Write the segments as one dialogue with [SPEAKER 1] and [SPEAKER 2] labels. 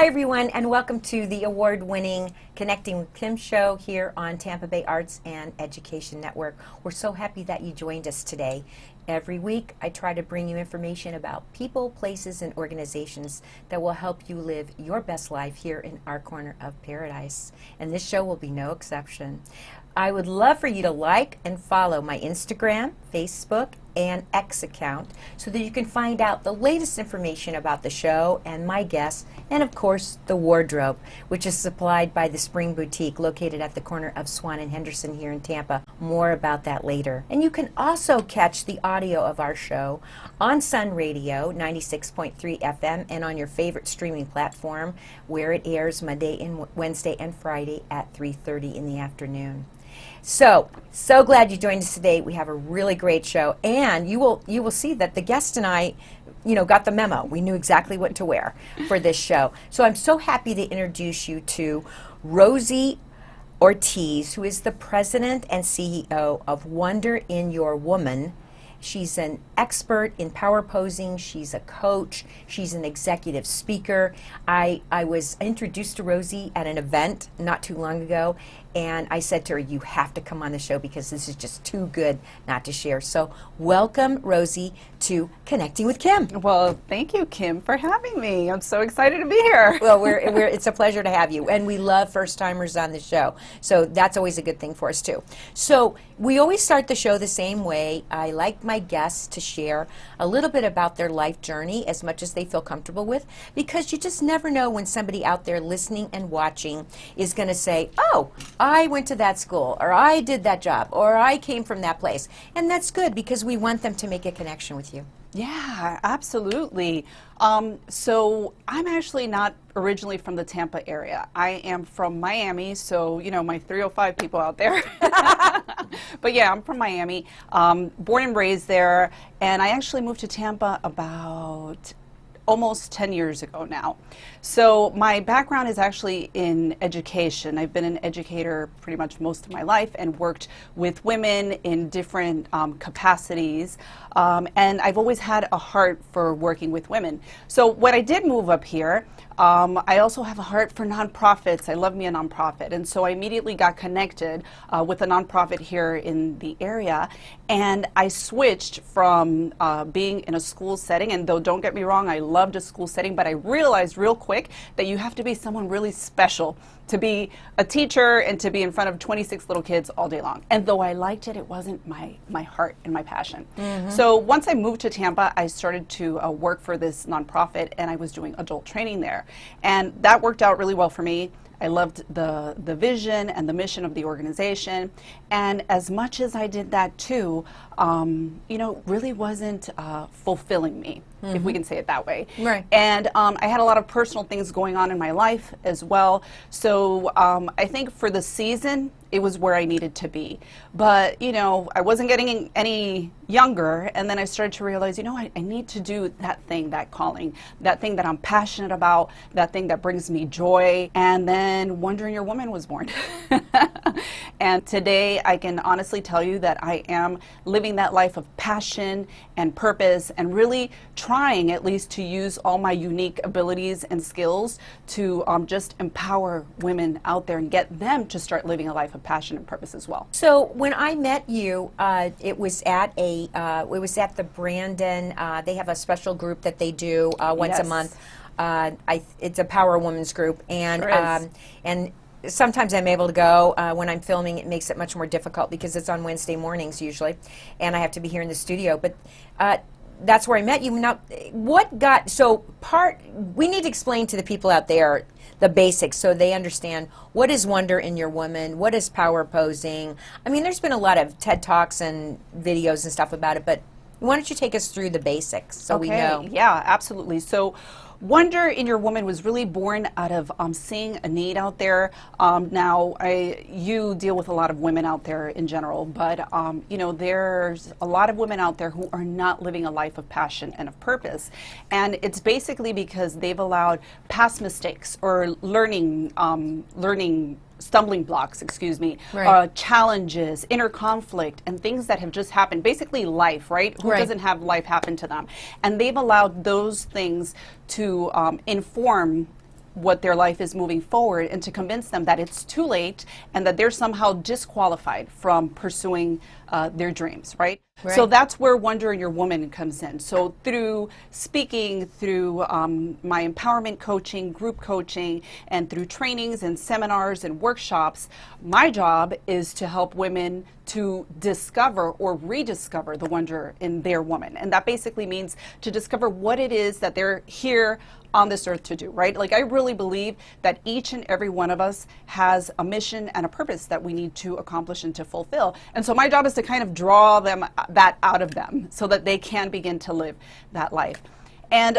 [SPEAKER 1] Hi, everyone, and welcome to the award-winning Connecting with Kim show here on Tampa Bay Arts and Education Network. We're so happy that you joined us today. Every week, I try to bring you information about people, places, and organizations that will help you live your best life here in our corner of paradise. And this show will be no exception. I would love for you to like and follow my Instagram, Facebook, and X account so that you can find out the latest information about the show and my guests, and of course the wardrobe, which is supplied by the Spring Boutique located at the corner of Swann and Henderson here in Tampa. More about that later. And you can also catch the audio of our show on Sun Radio 96.3 FM and on your favorite streaming platform where it airs Monday and Wednesday and Friday at 3:30 in the afternoon. So glad you joined us today. We have a really great show, and you will see that the guest and I, got the memo. We knew exactly what to wear for this show. So I'm so happy to introduce you to Rosie Ortiz, who is the president and CEO of Wonder in Your Woman. She's an expert in power posing. She's a coach. She's an executive speaker. I was introduced to Rosie at an event not too long ago, and I said to her, you have to come on the show because this is just too good not to share. So welcome, Rosie, to Connecting with Kim.
[SPEAKER 2] Well, thank you, Kim, for having me. I'm so excited to be here.
[SPEAKER 1] Well, it's a pleasure to have you, and we love first-timers on the show. So that's always a good thing for us, too. So we always start the show the same way. I like my guests to share a little bit about their life journey as much as they feel comfortable with, because you just never know when somebody out there listening and watching is going to say, oh, I went to that school, or I did that job, or I came from that place. And that's good because we want them to make a connection with you.
[SPEAKER 2] Yeah, absolutely. So I'm actually not originally from the Tampa area. I am from Miami, so, my 305 people out there. But yeah, I'm from Miami, born and raised there, and I actually moved to Tampa about almost 10 years ago now. So my background is actually in education. I've been an educator pretty much most of my life and worked with women in different capacities. And I've always had a heart for working with women. So when I did move up here, I also have a heart for nonprofits. I love me a nonprofit. And so I immediately got connected with a nonprofit here in the area. And I switched from being in a school setting, and though don't get me wrong, I loved a school setting, but I realized real quick that you have to be someone really special to be a teacher and to be in front of 26 little kids all day long. And though I liked it, it wasn't my heart and my passion. Mm-hmm. So once I moved to Tampa, I started to work for this nonprofit, and I was doing adult training there. And that worked out really well for me. I loved the vision and the mission of the organization. And as much as I did that too, really wasn't fulfilling me, mm-hmm. if we can say it that way.
[SPEAKER 1] Right.
[SPEAKER 2] And I had a lot of personal things going on in my life as well. So I think for the season, it was where I needed to be. But, I wasn't getting any younger, and then I started to realize, I need to do that thing, that calling, that thing that I'm passionate about, that thing that brings me joy. And then Wonder in Your Woman was born. And today I can honestly tell you that I am living that life of passion and purpose, and really trying at least to use all my unique abilities and skills to just empower women out there and get them to start living a life of passion and purpose as well.
[SPEAKER 1] So when I met you, it was at the Brandon. They have a special group that they do once a month. It's a Power Women's group, and
[SPEAKER 2] Sure
[SPEAKER 1] and sometimes I'm able to go. When I'm filming, it makes it much more difficult because it's on Wednesday mornings usually, and I have to be here in the studio. But that's where I met you. Now, we need to explain to the people out there the basics so they understand what is Wonder in Your Woman, what is power posing. I mean, there's been a lot of TED Talks and videos and stuff about it, but why don't you take us through the basics so we know?
[SPEAKER 2] Yeah, absolutely. So Wonder in Your Woman was really born out of seeing a need out there. Now, you deal with a lot of women out there in general, but there's a lot of women out there who are not living a life of passion and of purpose. And it's basically because they've allowed past mistakes or learning stumbling blocks,
[SPEAKER 1] right.
[SPEAKER 2] Challenges, inner conflict, and things that have just happened. Basically life, right? Who doesn't have life happen to them? And they've allowed those things to inform what their life is moving forward and to convince them that it's too late and that they're somehow disqualified from pursuing their dreams, right?
[SPEAKER 1] Right.
[SPEAKER 2] So that's where Wonder in Your Woman comes in. So through speaking, through my empowerment coaching, group coaching, and through trainings and seminars and workshops, my job is to help women to discover or rediscover the wonder in their woman. And that basically means to discover what it is that they're here on this earth to do, right? Like, I really believe that each and every one of us has a mission and a purpose that we need to accomplish and to fulfill. And so my job is to kind of draw them that out of them so that they can begin to live that life. And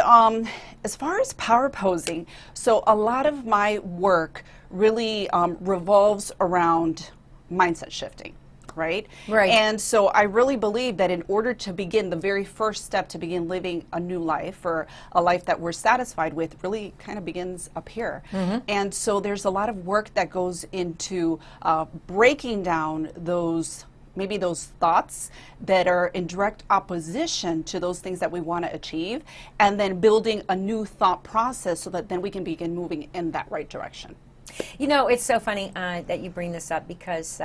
[SPEAKER 2] as far as power posing, so a lot of my work really revolves around mindset shifting. Right?
[SPEAKER 1] Right.
[SPEAKER 2] And so I really believe that in order to begin, the very first step to begin living a new life, or a life that we're satisfied with, really kind of begins up here. And so there's a lot of work that goes into breaking down those maybe those thoughts that are in direct opposition to those things that we want to achieve, and then building a new thought process so that then we can begin moving in that right direction.
[SPEAKER 1] You know, it's so funny that you bring this up because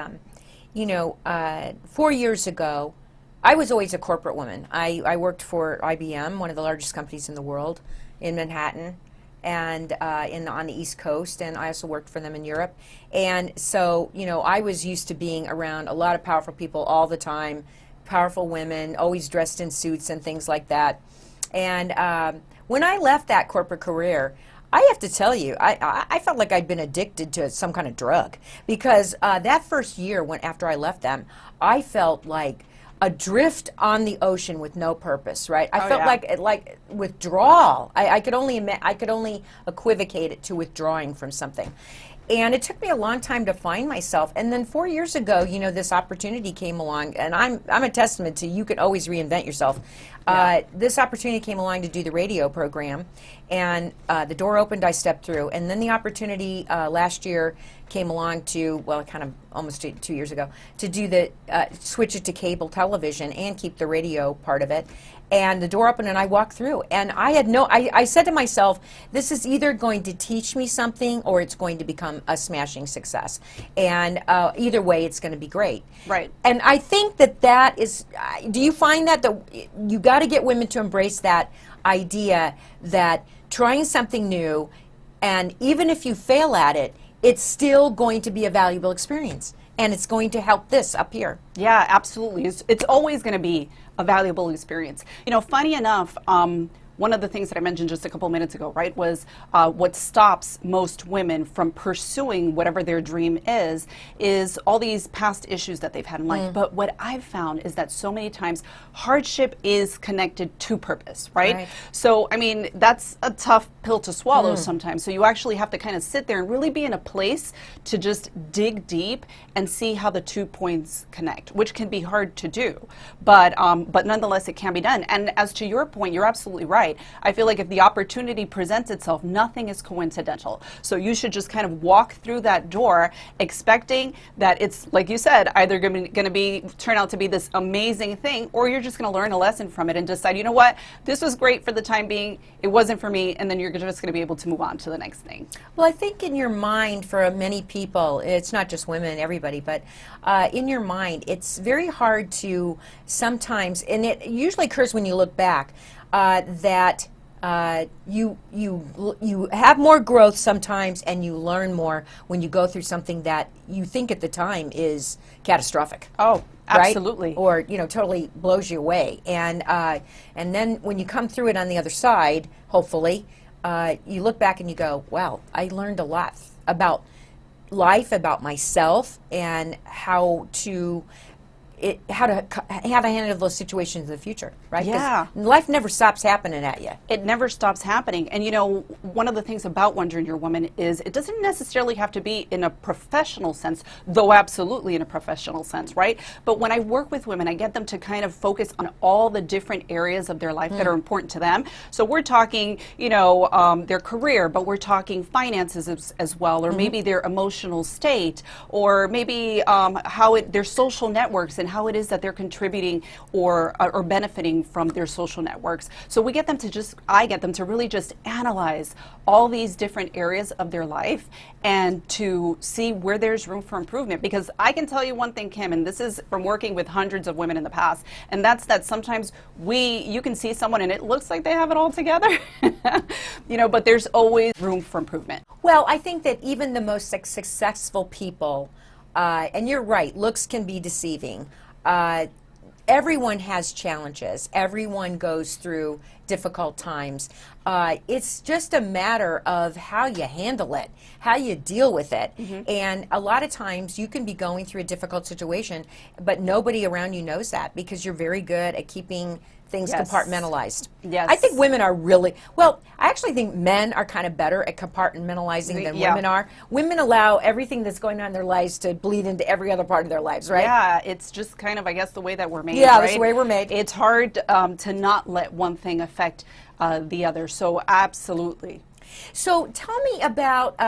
[SPEAKER 1] 4 years ago, I was always a corporate woman. I worked for IBM, one of the largest companies in the world, in Manhattan, and on the East Coast, and I also worked for them in Europe. And so, I was used to being around a lot of powerful people all the time, powerful women, always dressed in suits and things like that. And when I left that corporate career, I have to tell you, I felt like I'd been addicted to some kind of drug, because that first year after I left them, I felt like adrift on the ocean with no purpose, right? I felt like withdrawal. I could only equivocate it to withdrawing from something. And it took me a long time to find myself. And then 4 years ago, this opportunity came along, and I'm a testament to you can always reinvent yourself. This opportunity came along to do the radio program, and the door opened, I stepped through. And then the opportunity last year came along to, kind of almost 2 years ago, to do switch it to cable television and keep the radio part of it. And the door opened and I walked through, and I said to myself, this is either going to teach me something or it's going to become a smashing success. And either way, it's going to be great.
[SPEAKER 2] Right.
[SPEAKER 1] And I think that is, do you find that you got to get women to embrace that idea that trying something new, and even if you fail at it, it's still going to be a valuable experience, and it's going to help this up here.
[SPEAKER 2] Yeah, absolutely. It's always going to be a valuable experience. Funny enough, one of the things that I mentioned just a couple minutes ago, right, was what stops most women from pursuing whatever their dream is all these past issues that they've had in life. But what I've found is that so many times hardship is connected to purpose, right? So, that's a tough pill to swallow sometimes. So you actually have to kind of sit there and really be in a place to just dig deep and see how the 2 points connect, which can be hard to do. But nonetheless, it can be done. And as to your point, you're absolutely right. I feel like if the opportunity presents itself, nothing is coincidental. So you should just kind of walk through that door expecting that it's, like you said, either going to turn out to be this amazing thing, or you're just going to learn a lesson from it and decide, you know what, this was great for the time being, it wasn't for me, and then you're just going to be able to move on to the next thing.
[SPEAKER 1] Well, I think in your mind, for many people, it's not just women, everybody, but in your mind, it's very hard to sometimes, and it usually occurs when you look back, that you have more growth sometimes, and you learn more when you go through something that you think at the time is catastrophic.
[SPEAKER 2] Oh, absolutely.
[SPEAKER 1] Right? Or totally blows you away, and then when you come through it on the other side, hopefully, you look back and you go, wow, I learned a lot about life, about myself, and how to handle those situations in the future, right? 'Cause
[SPEAKER 2] Yeah.
[SPEAKER 1] life never stops happening at you.
[SPEAKER 2] It never stops happening. And one of the things about Wonder in Your Woman is it doesn't necessarily have to be in a professional sense, though absolutely in a professional sense, right? But when I work with women, I get them to kind of focus on all the different areas of their life that are important to them. So we're talking, their career, but we're talking finances as well, or maybe their emotional state, or maybe their social networks and and how it is that they're contributing or benefiting from their social networks. So we get them to I get them to really just analyze all these different areas of their life and to see where there's room for improvement. Because I can tell you one thing, Kim, and this is from working with hundreds of women in the past, and that's that sometimes you can see someone and it looks like they have it all together, but there's always room for improvement.
[SPEAKER 1] Well, I think that even the most successful people, and you're right, looks can be deceiving. Everyone has challenges. Everyone goes through difficult times. It's just a matter of how you handle it, how you deal with it. And a lot of times you can be going through a difficult situation, but nobody around you knows that because you're very good at keeping things compartmentalized.
[SPEAKER 2] Yes.
[SPEAKER 1] I think women are really, well, I actually think men are kind of better at compartmentalizing than women are. Women allow everything that's going on in their lives to bleed into every other part of their lives, right?
[SPEAKER 2] Yeah, it's just kind of, I guess, the way that we're made,
[SPEAKER 1] Yeah,
[SPEAKER 2] right?
[SPEAKER 1] that's the way we're made.
[SPEAKER 2] It's hard to not let one thing affect the other, so absolutely.
[SPEAKER 1] So tell me about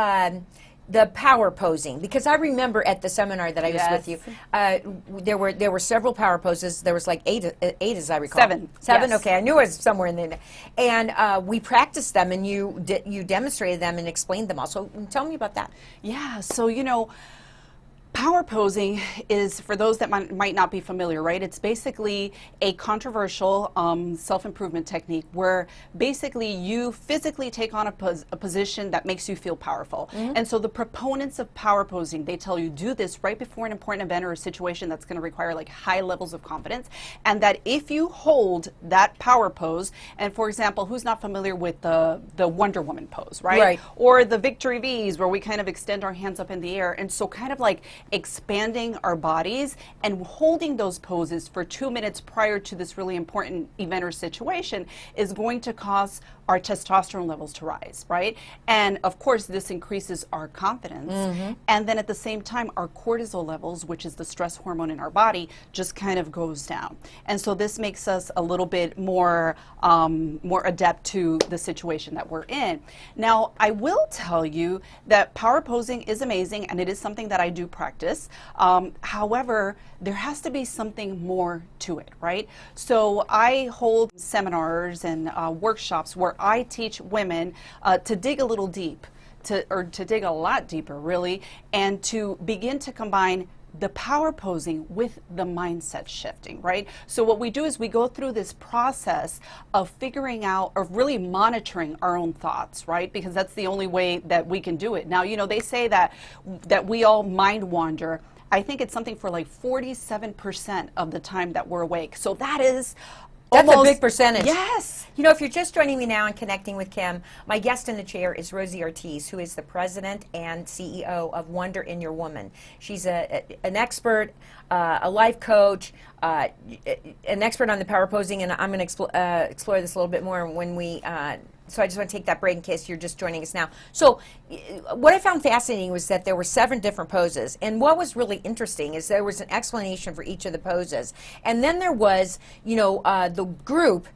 [SPEAKER 1] the power posing, because I remember at the seminar that I was with you, there were several power poses. There was like eight as I recall.
[SPEAKER 2] Seven.
[SPEAKER 1] Seven.
[SPEAKER 2] Yes.
[SPEAKER 1] Okay, I knew it was somewhere in there. And we practiced them, and you demonstrated them and explained them all. So tell me about that.
[SPEAKER 2] Yeah. So power posing is, for those that might not be familiar, right? It's basically a controversial self-improvement technique where basically you physically take on a position that makes you feel powerful. And so the proponents of power posing, they tell you do this right before an important event or a situation that's going to require like high levels of confidence, and that if you hold that power pose, and for example, who's not familiar with the Wonder Woman pose, right? Or the Victory V's, where we kind of extend our hands up in the air, and so kind of like expanding our bodies and holding those poses for 2 minutes prior to this really important event or situation is going to cause our testosterone levels to rise, right? And of course, this increases our confidence. And then at the same time, our cortisol levels, which is the stress hormone in our body, just kind of goes down. And so this makes us a little bit more adept to the situation that we're in. Now, I will tell you that power posing is amazing, and it is something that I do practice. However, there has to be something more to it, right? So I hold seminars and workshops where I teach women to dig a little deep, to dig a lot deeper, really, and to begin to combine the power posing with the mindset shifting, right? So what we do is we go through this process of figuring out, of really monitoring our own thoughts, right? Because that's the only way that we can do it. Now, they say that we all mind wander. I think it's something for like 47% of the time that we're awake. So that's
[SPEAKER 1] a big percentage.
[SPEAKER 2] Yes.
[SPEAKER 1] If you're just joining me now and connecting with Kim, my guest in the chair is Rosie Ortiz, who is the president and CEO of Wonder in Your Woman. She's an expert, a life coach, an expert on the power posing, and I'm going to explore this a little bit more when we so I just want to take that break in case you're just joining us now. So what I found fascinating was that there were 7 different poses. And what was really interesting is there was an explanation for each of the poses. And then there was, the group,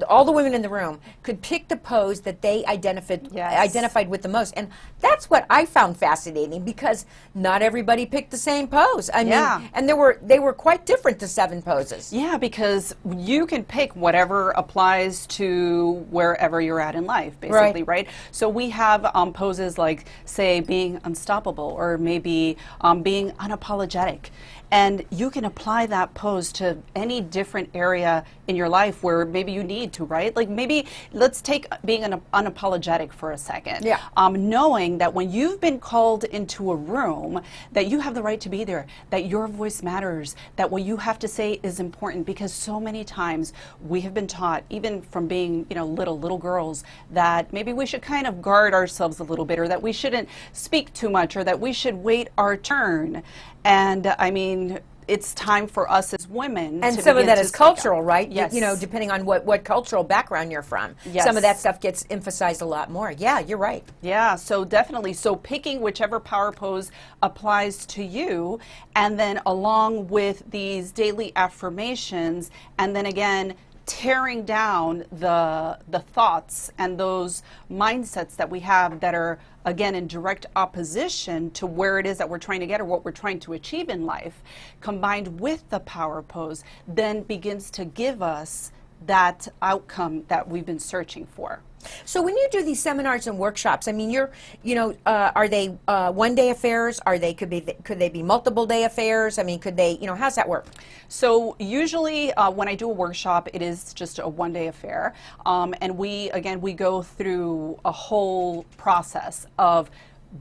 [SPEAKER 1] all the women in the room could pick the pose that they identified with the most. And that's what I found fascinating, because not everybody picked the same pose. I mean, and they were quite different, the 7 poses.
[SPEAKER 2] Yeah, because you can pick whatever applies to wherever you're at in life, basically, right? So we have poses like, say, being unstoppable, or maybe being unapologetic. And you can apply that pose to any different area in your life where maybe you need to, right? Like maybe let's take being unapologetic for a second.
[SPEAKER 1] Yeah.
[SPEAKER 2] Knowing that when you've been called into a room, that you have the right to be there, that your voice matters, that what you have to say is important, because so many times we have been taught, even from being, little girls, that maybe we should kind of guard ourselves a little bit, or that we shouldn't speak too much, or that we should wait our turn. And I mean, it's time for us as women.
[SPEAKER 1] And some of that is cultural, right?
[SPEAKER 2] Yes.
[SPEAKER 1] Depending on what cultural background you're from.
[SPEAKER 2] Yes.
[SPEAKER 1] Some of that stuff gets emphasized a lot more. Yeah, you're right.
[SPEAKER 2] Yeah, so definitely. So picking whichever power pose applies to you, and then along with these daily affirmations, and then again, tearing down the thoughts and those mindsets that we have that are, again, in direct opposition to where it is that we're trying to get or what we're trying to achieve in life, combined with the power pose, then begins to give us that outcome that we've been searching for.
[SPEAKER 1] So when you do these seminars and workshops, I mean, are they one-day affairs? Could they be multiple-day affairs? I mean, could they, how's that work?
[SPEAKER 2] So usually when I do a workshop, it is just a one-day affair. And we go through a whole process of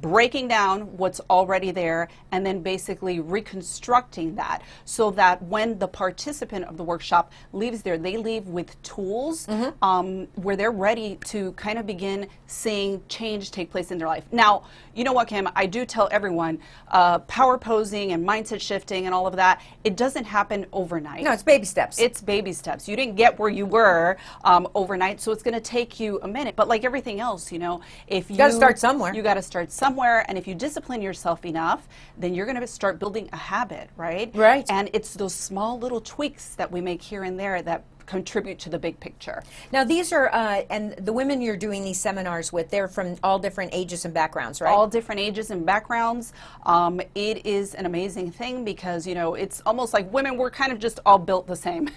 [SPEAKER 2] breaking down what's already there and then basically reconstructing that so that when the participant of the workshop leaves there, they leave with tools where they're ready to kind of begin seeing change take place in their life. Now, you know what, Kim, I do tell everyone, power posing and mindset shifting and all of that, it doesn't happen overnight.
[SPEAKER 1] No, it's baby steps.
[SPEAKER 2] It's baby steps. You didn't get where you were overnight, so it's going to take you a minute. But like everything else, if you
[SPEAKER 1] got to start somewhere.
[SPEAKER 2] You got to start somewhere, and if you discipline yourself enough, then you're going to start building a habit, right?
[SPEAKER 1] Right.
[SPEAKER 2] And it's those small little tweaks that we make here and there that contribute to the big picture.
[SPEAKER 1] Now these are, and the women you're doing these seminars with, they're from all different ages and backgrounds, right?
[SPEAKER 2] All different ages and backgrounds. It is an amazing thing because, it's almost like women, we're kind of just all built the same.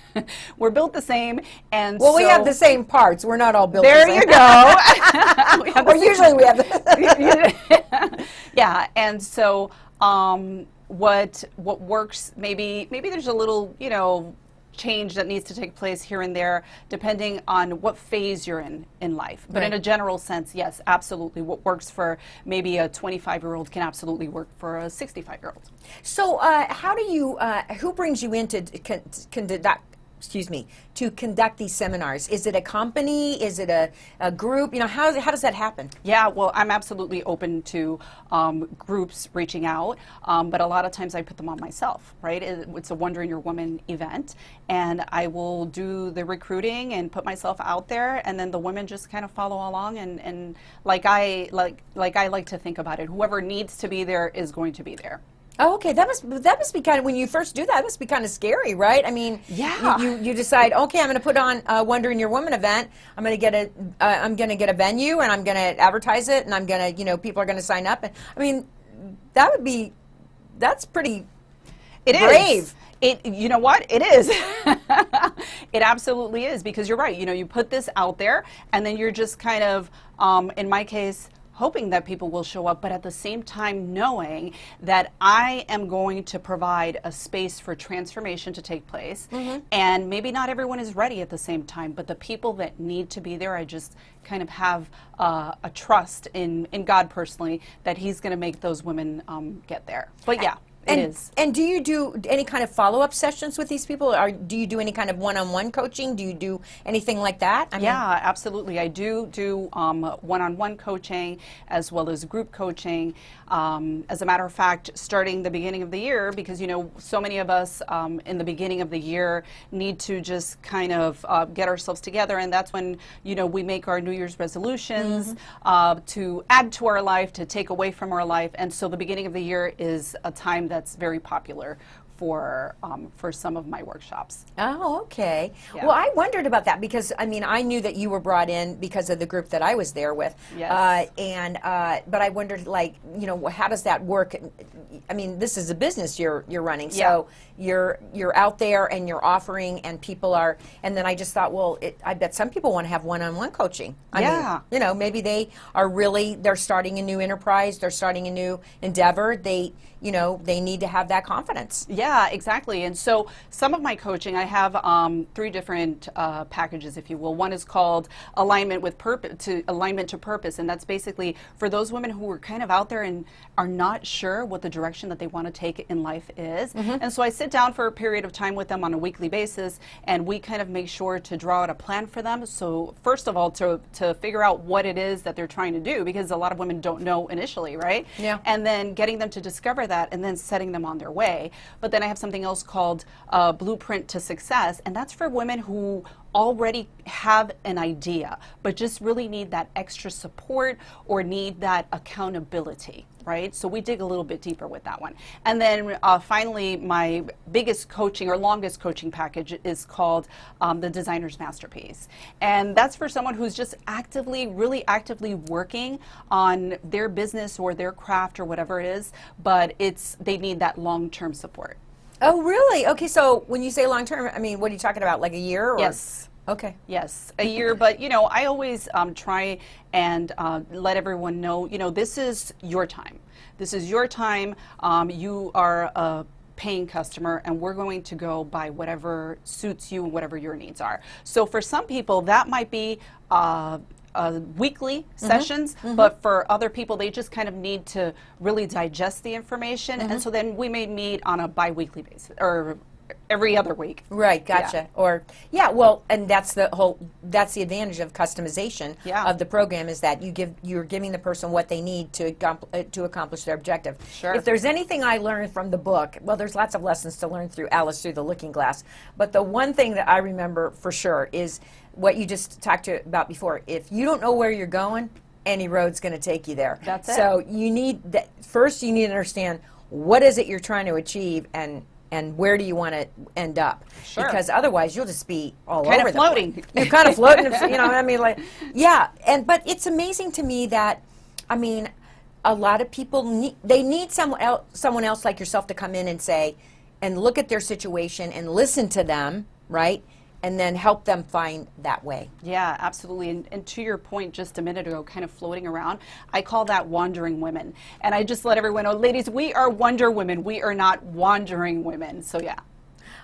[SPEAKER 2] We're built the same. And
[SPEAKER 1] well,
[SPEAKER 2] so
[SPEAKER 1] we have the same parts. We're not all built
[SPEAKER 2] there
[SPEAKER 1] the same.
[SPEAKER 2] you go.
[SPEAKER 1] Or usually we have the
[SPEAKER 2] Yeah, and so what works, maybe there's a little, change that needs to take place here and there depending on what phase you're in life. But
[SPEAKER 1] right.
[SPEAKER 2] in a general sense, yes, absolutely. What works for maybe a 25-year-old can absolutely work for a 65-year-old.
[SPEAKER 1] So how do you, who brings you in to conduct these seminars? Is it a company? Is it a group? How does that happen?
[SPEAKER 2] Yeah, well, I'm absolutely open to groups reaching out, but a lot of times I put them on myself, right? It's a Wonder in Your Woman event, and I will do the recruiting and put myself out there, and then the women just kind of follow along, and like I like to think about it, whoever needs to be there is going to be there.
[SPEAKER 1] Oh, okay. That must be kind of, when you first do that, it must be kind of scary, right? I mean,
[SPEAKER 2] yeah.
[SPEAKER 1] You decide, okay, I'm going to put on a Wonder in Your Woman event. I'm going to get a venue, and I'm going to advertise it, and I'm going to, people are going to sign up. And I mean, that's pretty brave.
[SPEAKER 2] You know what? It is. It absolutely is, because you're right. You put this out there, and then you're just kind of, in my case, hoping that people will show up, but at the same time knowing that I am going to provide a space for transformation to take place. And maybe not everyone is ready at the same time, but the people that need to be there, I just kind of have a trust in God personally that He's going to make those women get there. But yeah. It is.
[SPEAKER 1] And do you do any kind of follow-up sessions with these people? Or do you do any kind of one-on-one coaching? Do you do anything like that?
[SPEAKER 2] Yeah, absolutely. I do one-on-one coaching as well as group coaching. As a matter of fact, starting the beginning of the year, because, so many of us in the beginning of the year need to just kind of get ourselves together. And that's when, we make our New Year's resolutions to add to our life, to take away from our life. And so the beginning of the year is a time that's very popular for some of my workshops.
[SPEAKER 1] Oh, okay.
[SPEAKER 2] Yeah.
[SPEAKER 1] Well, I wondered about that because, I knew that you were brought in because of the group that I was there with.
[SPEAKER 2] Yes.
[SPEAKER 1] But I wondered, how does that work? This is a business you're running,
[SPEAKER 2] Yeah.
[SPEAKER 1] so you're out there and you're offering, and people are. And then I just thought, well, I bet some people want to have one-on-one coaching.
[SPEAKER 2] Yeah.
[SPEAKER 1] Maybe they're starting a new enterprise, they're starting a new endeavor. They need to have that confidence.
[SPEAKER 2] Yeah, exactly. And so some of my coaching, I have 3 different packages, if you will. One is called Alignment to Purpose, and that's basically for those women who are kind of out there and are not sure what the direction that they want to take in life is. And so I sit down for a period of time with them on a weekly basis, and we kind of make sure to draw out a plan for them. So first of all, to figure out what it is that they're trying to do, because a lot of women don't know initially, right?
[SPEAKER 1] Yeah.
[SPEAKER 2] And then getting them to discover that, and then setting them on their way. But then I have something else called Blueprint to Success, and that's for women who already have an idea, but just really need that extra support or need that accountability. right? So we dig a little bit deeper with that one. And then finally, my biggest coaching or longest coaching package is called the Designer's Masterpiece. And that's for someone who's just really actively working on their business or their craft or whatever it is, but they need that long-term support.
[SPEAKER 1] Oh, really? Okay, so when you say long-term, I mean, what are you talking about, like a year? Or?
[SPEAKER 2] Yes.
[SPEAKER 1] Okay.
[SPEAKER 2] Yes, a year, but I always try and let everyone know, this is your time. This is your time. You are a paying customer, and we're going to go by whatever suits you and whatever your needs are. So for some people, that might be weekly sessions, but for other people, they just kind of need to really digest the information, and so then we may meet on a bi-weekly basis or every other week.
[SPEAKER 1] Right, gotcha.
[SPEAKER 2] Yeah.
[SPEAKER 1] Well, and that's the advantage of customization of the program, is that you're giving the person what they need to accomplish their objective.
[SPEAKER 2] Sure.
[SPEAKER 1] If there's anything I learned from the book, well, there's lots of lessons to learn through Alice Through the Looking Glass, but the one thing that I remember for sure is what you just talked about before. If you don't know where you're going, any road's going to take you there.
[SPEAKER 2] That's it.
[SPEAKER 1] So you need first you need to understand what is it you're trying to achieve, and where do you want to end up?
[SPEAKER 2] Sure.
[SPEAKER 1] Because otherwise you'll just be all
[SPEAKER 2] kind
[SPEAKER 1] over
[SPEAKER 2] of floating.
[SPEAKER 1] the place. You're kind of floating, what I mean, like, yeah. But it's amazing to me that, I mean, a lot of people need someone else like yourself to come in and say, and look at their situation and listen to them, right? And then help them find that way.
[SPEAKER 2] Yeah, absolutely. And to your point just a minute ago, kind of floating around, I call that wandering women. And I just let everyone know, ladies, we are Wonder Women. We are not wandering women. So yeah.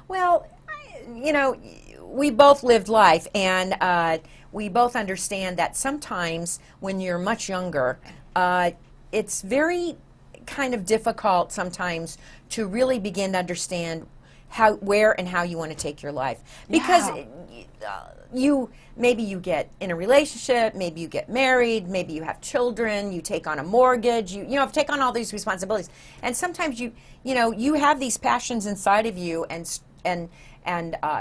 [SPEAKER 1] Well, we both lived life, and we both understand that sometimes when you're much younger, it's very kind of difficult sometimes to really begin to understand where and how you want to take your life, because maybe you get in a relationship, maybe you get married, maybe you have children, you take on a mortgage, you have to take on all these responsibilities, and sometimes you have these passions inside of you and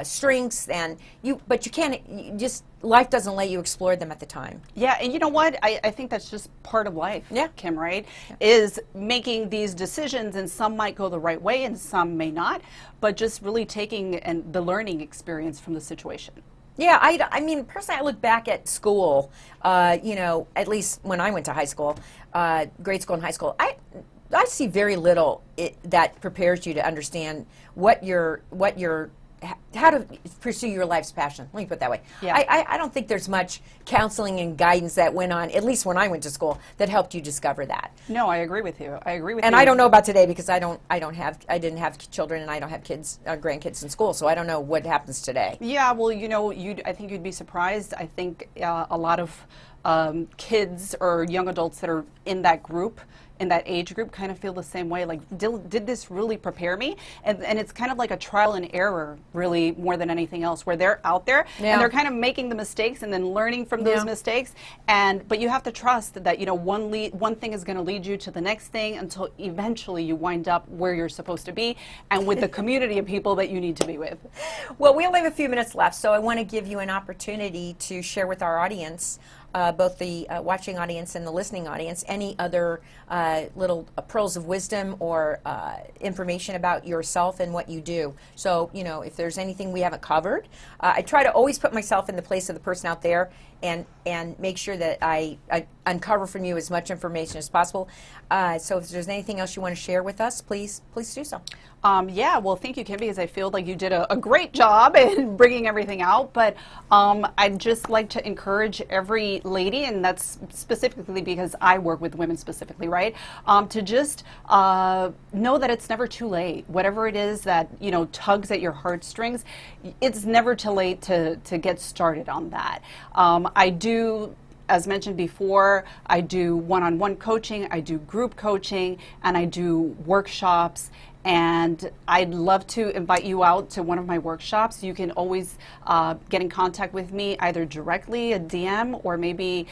[SPEAKER 1] strengths, but you can't. Life doesn't let you explore them at the time.
[SPEAKER 2] Yeah, and you know what? I think that's just part of life, Kim, right?
[SPEAKER 1] Yeah.
[SPEAKER 2] Is making these decisions, and some might go the right way and some may not, but just really taking the learning experience from the situation.
[SPEAKER 1] Yeah, I mean, personally, I look back at school, at least when I went to high school, grade school and high school, I see very little that prepares you to understand how to pursue your life's passion. Let me put it that way.
[SPEAKER 2] Yeah.
[SPEAKER 1] I don't think there's much counseling and guidance that went on, at least when I went to school, that helped you discover that.
[SPEAKER 2] No, I agree with you.
[SPEAKER 1] And I don't know about today, because I didn't have children, and I don't have kids, grandkids in school, so I don't know what happens today.
[SPEAKER 2] Yeah, well, I think you'd be surprised. I think a lot of kids or young adults that are in that group, in that age group, kind of feel the same way. Like, did this really prepare me? And it's kind of like a trial and error, really, more than anything else, where they're out there and they're kind of making the mistakes and then learning from those mistakes. But you have to trust that one thing is going to lead you to the next thing until eventually you wind up where you're supposed to be and with the community of people that you need to be with.
[SPEAKER 1] Well, we only have a few minutes left, so I want to give you an opportunity to share with our audience, both the watching audience and the listening audience, any other little pearls of wisdom or information about yourself and what you do. So, if there's anything we haven't covered, I try to always put myself in the place of the person out there and make sure that I uncover from you as much information as possible. So if there's anything else you want to share with us, please do so.
[SPEAKER 2] Yeah, well, thank you, Kim, because I feel like you did a great job in bringing everything out. But I'd just like to encourage every lady, and that's specifically because I work with women specifically, right, to just know that it's never too late. Whatever it is that, tugs at your heartstrings, it's never too late to get started on that. I do, as mentioned before, I do one-on-one coaching, I do group coaching, and I do workshops. And I'd love to invite you out to one of my workshops. You can always get in contact with me either directly, a DM, or maybe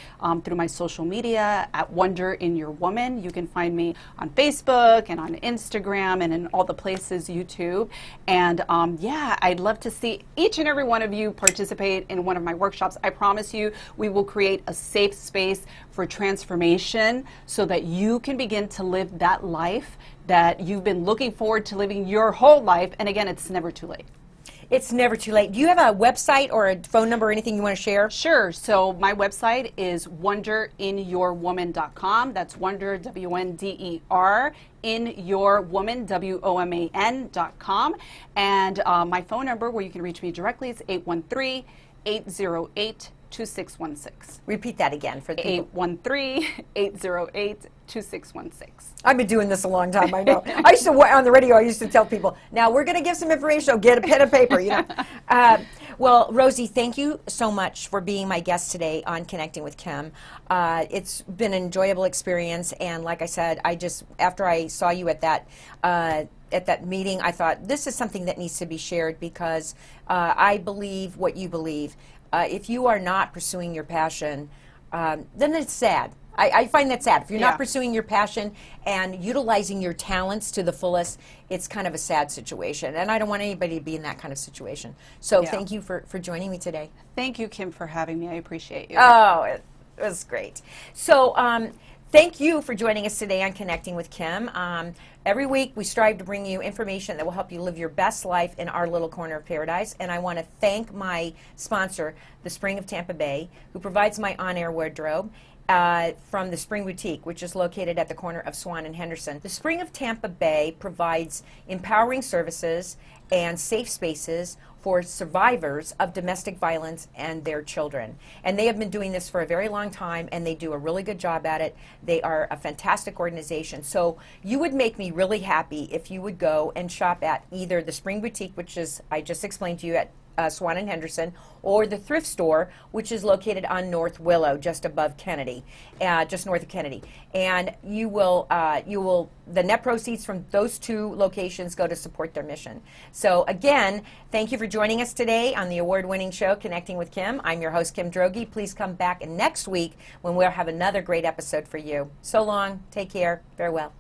[SPEAKER 2] through my social media at Wonder in Your Woman. You can find me on Facebook and on Instagram and in all the places, YouTube. And yeah, I'd love to see each and every one of you participate in one of my workshops. I promise you, we will create a safe space for transformation so that you can begin to live that life that you've been looking forward to living your whole life. And again, it's never too late.
[SPEAKER 1] It's never too late. Do you have a website or a phone number or anything you want to share?
[SPEAKER 2] Sure. So my website is wonderinyourwoman.com. That's Wonder, W-N-D-E-R, inyourwoman, W-O-M-A-N.com. And my phone number where you can reach me directly is 813-808-2616.
[SPEAKER 1] Repeat that again for the people.
[SPEAKER 2] 813-808-2616.
[SPEAKER 1] I've been doing this a long time, I know. I used to, on the radio, I used to tell people, now we're going to give some information, so get a pen and paper, you know. Well, Rosie, thank you so much for being my guest today on Connecting with Kim. It's been an enjoyable experience, and like I said, after I saw you at that meeting, I thought this is something that needs to be shared because I believe what you believe. If you are not pursuing your passion, then it's sad. I find that sad. If you're not pursuing your passion and utilizing your talents to the fullest, it's kind of a sad situation. And I don't want anybody to be in that kind of situation. So thank you for joining me today.
[SPEAKER 2] Thank you, Kim, for having me. I appreciate you.
[SPEAKER 1] Oh, it was great. So thank you for joining us today on Connecting with Kim. Every week we strive to bring you information that will help you live your best life in our little corner of paradise. And I want to thank my sponsor, the Spring of Tampa Bay, who provides my on-air wardrobe. From the Spring Boutique, which is located at the corner of Swann and Henderson. The Spring of Tampa Bay provides empowering services and safe spaces for survivors of domestic violence and their children. And they have been doing this for a very long time, and they do a really good job at it. They are a fantastic organization. So you would make me really happy if you would go and shop at either the Spring Boutique, which is, I just explained to you, at Swann and Henderson, or the thrift store, which is located on North Willow, just above Kennedy, just north of Kennedy. And the net proceeds from those two locations go to support their mission. So again, thank you for joining us today on the award-winning show, Connecting with Kim. I'm your host, Kim Droege. Please come back next week when we'll have another great episode for you. So long, take care, farewell.